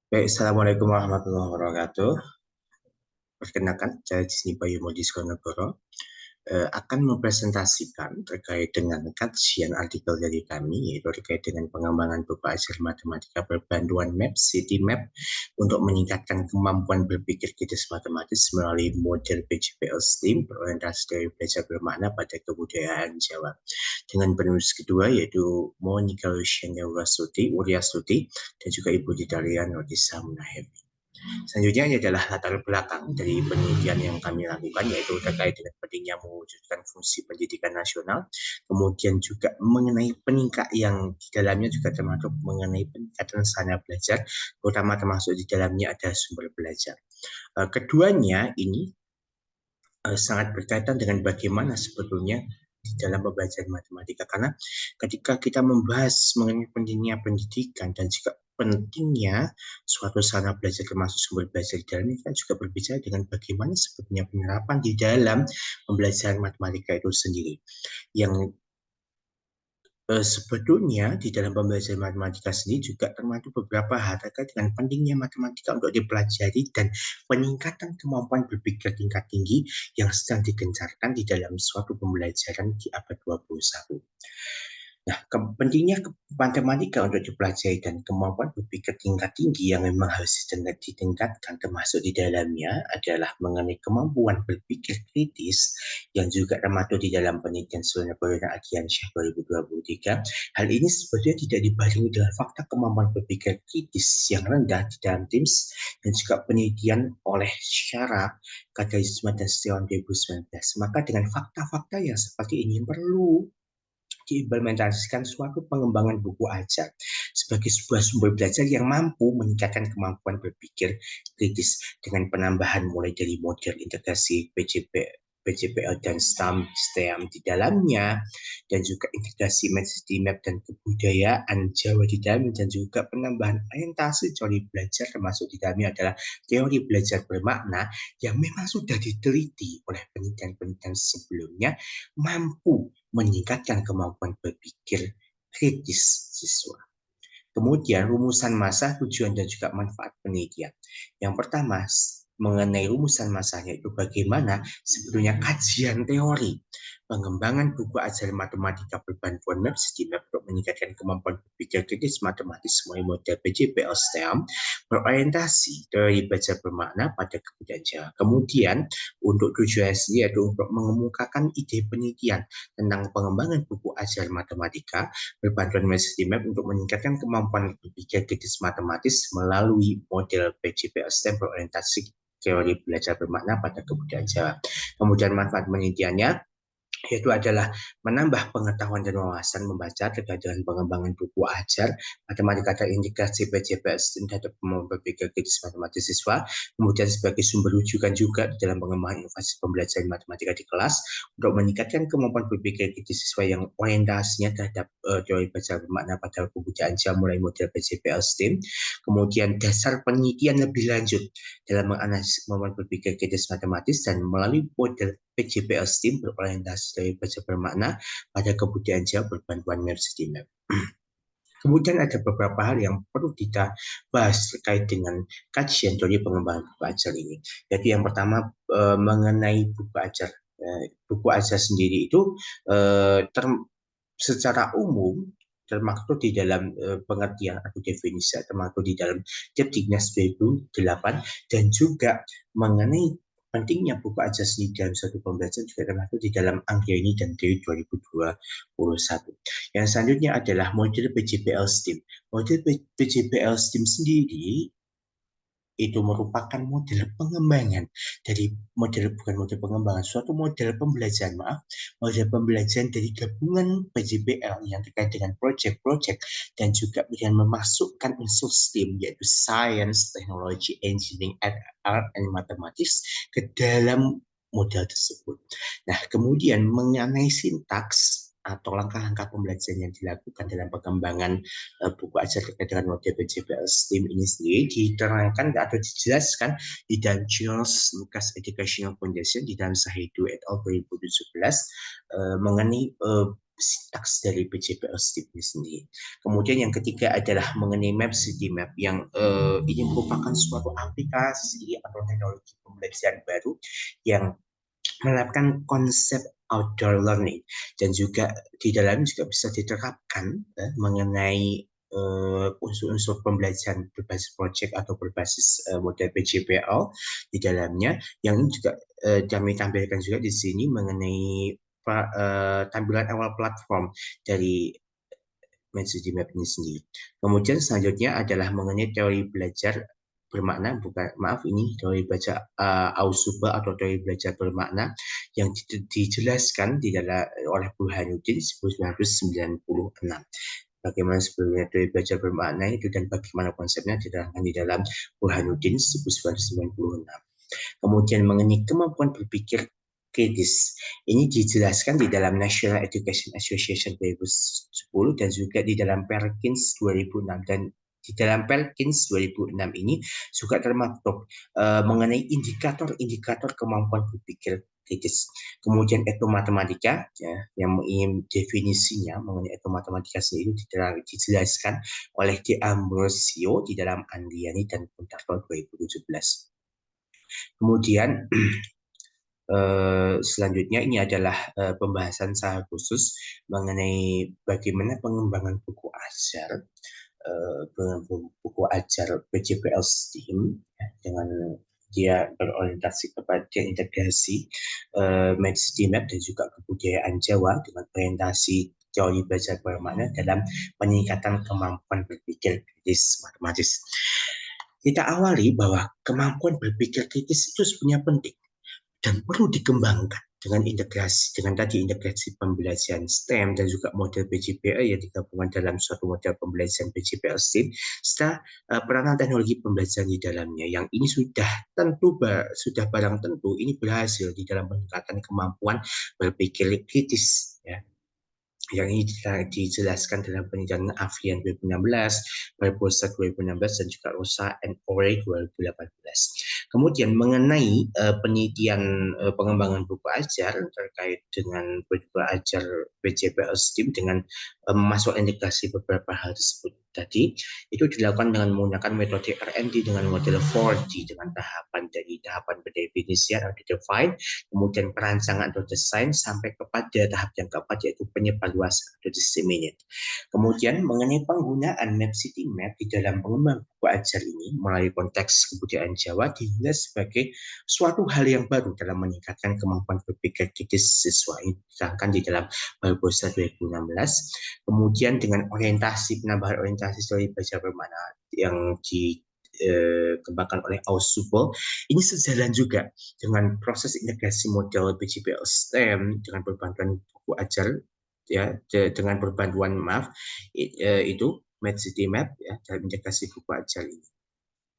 Baik, Assalamualaikum warahmatullahi wabarakatuh. Perkenalkan, saya Cisni Bayu Modiskonegoro akan mempresentasikan terkait dengan kajian artikel dari kami, yaitu terkait dengan pengembangan buku ajar matematika berpanduan map, city map, untuk meningkatkan kemampuan berpikir kritis matematis melalui model PJPL STEAM berorientasi dari belajar bermakna pada kebudayaan Jawa. Dengan penulis kedua yaitu Monica Luciana Wuryasuti, dan juga Ibu Ditalia Nordisa Munahevi. Selanjutnya ini adalah latar belakang dari penelitian yang kami lakukan, yaitu terkait dengan pentingnya mewujudkan fungsi pendidikan nasional, kemudian juga mengenai peningkat yang di dalamnya juga termasuk mengenai peningkatan sarana belajar, terutama termasuk di dalamnya ada sumber belajar. Keduanya ini sangat berkaitan dengan bagaimana sebetulnya di dalam pembelajaran matematika, karena ketika kita membahas mengenai pentingnya pendidikan dan juga pentingnya suatu sarana belajar termasuk sumber belajar di dalamnya, kita juga berbicara dengan bagaimana sebetulnya penerapan di dalam pembelajaran matematika itu sendiri, yang sebetulnya di dalam pembelajaran matematika sendiri juga termasuk beberapa hal terkait dengan pentingnya matematika untuk dipelajari dan peningkatan kemampuan berpikir tingkat tinggi yang sedang digencarkan di dalam suatu pembelajaran di abad 21. Nah, pentingnya matematika untuk dipelajari dan kemampuan berpikir tingkat tinggi yang memang harus ditingkatkan termasuk di dalamnya adalah mengenai kemampuan berpikir kritis yang juga termasuk di dalam penelitian Surya Perwira Ardiansyah 2023. Hal ini sebetulnya tidak dibarengi dengan fakta kemampuan berpikir kritis yang rendah di dalam TIMSS dan juga penelitian oleh Syara, Kadaisma, dan Setiawan 2019. Maka dengan fakta-fakta yang seperti ini perlu diimplementasikan suatu pengembangan buku ajar sebagai sebuah sumber belajar yang mampu meningkatkan kemampuan berpikir kritis dengan penambahan mulai dari model integrasi PJPL dan STEM di dalamnya, dan juga integrasi map dan kebudayaan Jawa di dalamnya, dan juga penambahan orientasi teori belajar termasuk di dalamnya adalah teori belajar bermakna yang memang sudah diteliti oleh penelitian-penelitian sebelumnya, mampu meningkatkan kemampuan berpikir kritis siswa. Kemudian rumusan masa, tujuan, dan juga manfaat penelitian. Yang pertama, mengenai rumusan masanya itu bagaimana sebetulnya kajian teori pengembangan buku ajar matematika berbantuan map untuk meningkatkan kemampuan berpikir kritis matematis melalui model PJPL STEM berorientasi teori belajar bermakna pada kebudayaan Jawa. Kemudian untuk tujuan sendiri yaitu untuk mengemukakan ide penelitian tentang pengembangan buku ajar matematika berbantuan map untuk meningkatkan kemampuan berpikir kritis matematis melalui model PJPL STEM berorientasi teori belajar bermakna pada kebudayaan Jawa. Kemudian manfaat penelitiannya yaitu adalah menambah pengetahuan dan wawasan membaca terkait dengan pengembangan buku ajar matematika terintegrasi PJPS terhadap kemampuan berpikir kritis matematis siswa, kemudian sebagai sumber rujukan juga di dalam pengembangan inovasi pembelajaran matematika di kelas untuk meningkatkan kemampuan berpikir kritis siswa yang orientasinya terhadap teori belajar bermakna pada kebudayaan Jawa mulai model PJPL STEAM, kemudian dasar penelitian lebih lanjut dalam menganalisis kemampuan berpikir kritis matematis dan melalui model PJPL STEAM berorientasi dari belajar bermakna pada kebudayaan Jawa berbantuan Map. Kemudian ada beberapa hal yang perlu kita bahas terkait dengan kajian teori pengembangan buku ajar ini. Jadi yang pertama mengenai buku ajar. Buku ajar sendiri itu secara umum termaktub di dalam pengertian atau definisi, termaktub di dalam Kepdiknas 2008, dan juga mengenai pentingnya buku ajar sendiri dalam suatu pembelajaran juga termaktub di dalam Anggreni dan Dewi 2021. Yang selanjutnya adalah model PJPL STEAM. Model PJPL STEAM sendiri itu merupakan model pengembangan dari bukan model pengembangan, suatu model pembelajaran, model pembelajaran dari gabungan PJPL yang terkait dengan project-project dan juga dengan memasukkan unsur STEAM yaitu Science, Technology, Engineering, Art, and Mathematics ke dalam model tersebut. Nah, kemudian mengenai sintaks atau langkah-langkah pembelajaran yang dilakukan dalam pengembangan buku ajar terkait dengan model PJPL STEAM ini sendiri diterangkan atau dijelaskan di dalam Charles Lucas Educational Foundation di dalam Sahidu et al. 2017 mengenai sintaks dari PJPL STIM ini sendiri. Kemudian yang ketiga adalah mengenai Map City Map yang ini merupakan suatu aplikasi atau teknologi pembelajaran baru yang menerapkan konsep outdoor learning dan juga di dalamnya juga bisa diterapkan mengenai unsur-unsur pembelajaran berbasis project atau berbasis model PJPL di dalamnya yang ini juga kami tampilkan juga di sini mengenai tampilan awal platform dari Medcity Map ini sendiri. Kemudian selanjutnya adalah mengenai teori belajar bermakna, bukan maaf ini teori belajar Ausubel atau teori belajar bermakna yang dijelaskan di dalam oleh Burhanuddin 1996. Bagaimana sebenarnya teori belajar bermakna itu dan bagaimana konsepnya diterangkan di dalam Burhanuddin 1996. Kemudian mengenai kemampuan berpikir kritis. Ini dijelaskan di dalam National Education Association 2010 dan juga di dalam Perkins 2006 dan di dalam Perkins 2006 ini juga termaktub mengenai indikator-indikator kemampuan berpikir kritis. Kemudian etomatematika ya, yang ingin definisinya mengenai etomatematika sendiri dijelaskan oleh De Ambrosio di dalam Andiani dan Puntarto 2017. Kemudian selanjutnya ini adalah pembahasan secara khusus mengenai bagaimana pengembangan buku ajar PJPL STEAM ya, dengan dia berorientasi kepada integrasi Map dan juga kebudayaan Jawa dengan orientasi teori belajar bermakna dalam peningkatan kemampuan berpikir kritis matematis. Kita awali bahwa kemampuan berpikir kritis itu sebenarnya penting dan perlu dikembangkan dengan integrasi pembelajaran STEM dan juga model PJPL yang digabungkan dalam suatu model pembelajaran PJPL STEM serta peranan teknologi pembelajaran di dalamnya yang ini sudah barang tentu ini berhasil di dalam meningkatkan kemampuan berpikir kritis ya yang ini dijelaskan dalam penelitian Avian 2016, Barbosa 2016, dan juga Rosa and Ore 2018. Kemudian mengenai penelitian pengembangan buku ajar terkait dengan buku ajar PJPL STEAM dengan masuk integrasi beberapa hal tersebut tadi, itu dilakukan dengan menggunakan metode RND dengan model 4D dengan tahapan pendefinisian atau define, kemudian perancangan atau desain sampai kepada tahap yang keempat yaitu penyebarluasan atau disseminate. Kemudian mengenai penggunaan Map City Map di dalam pengembangan buku ajar ini melalui konteks kebudayaan Jawa dinilai sebagai suatu hal yang baru dalam meningkatkan kemampuan berpikir kritis siswa. Ini diterangkan di dalam Barbosa 2016. Kemudian dengan penambahan orientasi teori belajar bermakna yang dikembangkan oleh Ausubel, ini sejalan juga dengan proses integrasi model PJPL STEM dengan berbantuan buku ajar ya dengan berbantuan itu Medcity Map ya dalam integrasi buku ajar ini.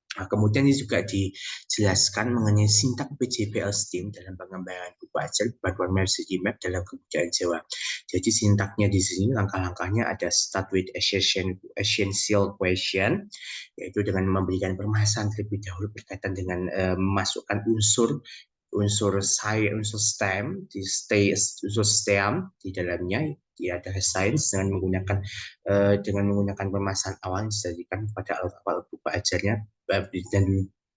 Nah, kemudian ini juga dijelaskan mengenai sintak PJPL STEAM dalam pengembangan buku ajar bantuan Medcity Map dalam kebudayaan Jawa. Jadi sintaknya di sini langkah-langkahnya ada start with essential question, yaitu dengan memberikan permasalahan terlebih dahulu berkaitan dengan memasukkan unsur STEM unsur STEM di dalamnya ya ada sains dengan menggunakan permasalahan awal yang disediakan pada awal buku ajarnya dan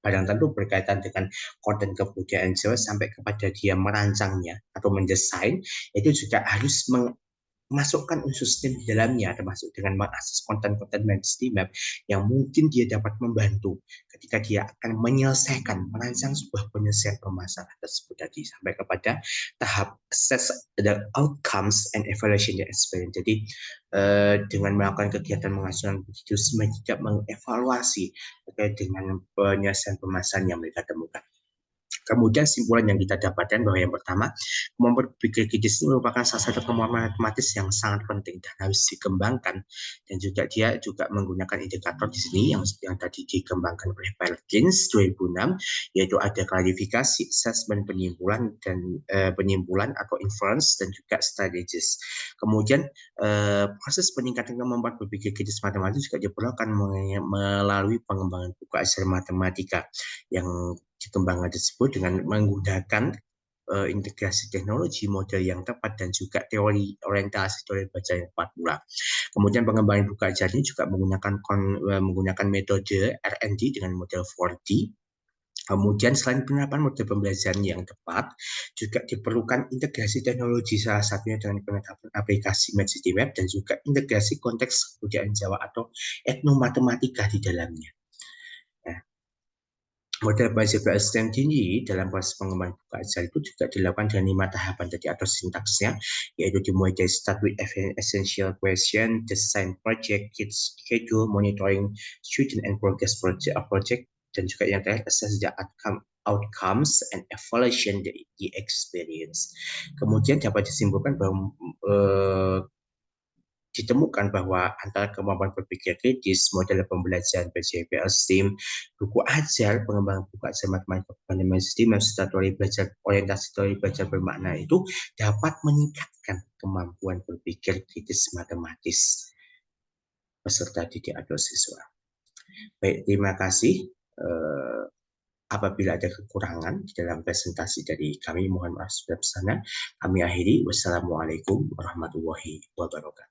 barang tentu berkaitan dengan konten kebudayaan Jawa sampai kepada dia merancangnya atau mendesain itu juga harus memasukkan unsur STEM di dalamnya termasuk dengan mengakses konten-konten Medcity Map yang mungkin dia dapat membantu ketika dia akan merancang sebuah penyelesaian permasalahan tersebut tadi sampai kepada tahap assess the outcomes and evaluation the experience. Jadi dengan melakukan kegiatan pengasuhan begitu sebenarnya mengevaluasi terkait dengan penyelesaian permasalahan yang mereka temukan. Kemudian simpulan yang kita dapatkan bahwa yang pertama, kemampuan berpikir kritis ini merupakan salah satu kemampuan matematis yang sangat penting dan harus dikembangkan. Dan juga dia juga menggunakan indikator di sini yang tadi dikembangkan oleh Perkins 2006, yaitu ada klarifikasi, assessment, penyimpulan atau inference dan juga strategis. Kemudian proses peningkatan kemampuan berpikir kritis matematis juga diperlukan melalui pengembangan buku ajar matematika yang dikembangkan tersebut dengan menggunakan integrasi teknologi, model yang tepat, dan juga teori orientasi teori baca yang tepat pula. Kemudian pengembangan buku ajar ini juga menggunakan metode R&D dengan model 4D. Kemudian selain penerapan model pembelajaran yang tepat, juga diperlukan integrasi teknologi, salah satunya dengan penerapan aplikasi Medcity Web dan juga integrasi konteks kebudayaan Jawa atau etnomatematika di dalamnya. Nah, model belajar bereksisten tinggi dalam proses pengembangan buku ajar itu juga dilakukan dengan 5 tahapan tadi atau sintaksnya, yaitu dimulai dari start with essential question, design project, schedule, monitoring student and progress project, dan juga yang terakhir assess the outcomes and evaluation the experience. Kemudian dapat disimpulkan bahwa ditemukan bahwa antara kemampuan berpikir kritis, model pembelajaran PJPL STEAM, buku ajar, pengembangan buku ajar matematika pengembangan STEAM, dan teori belajar orientasi teori belajar bermakna itu dapat meningkatkan kemampuan berpikir kritis matematis peserta didik atau siswa. Baik, terima kasih. Apabila ada kekurangan di dalam presentasi dari kami, mohon maaf sebesar-besarnya. Kami akhiri. Wassalamualaikum warahmatullahi wabarakatuh.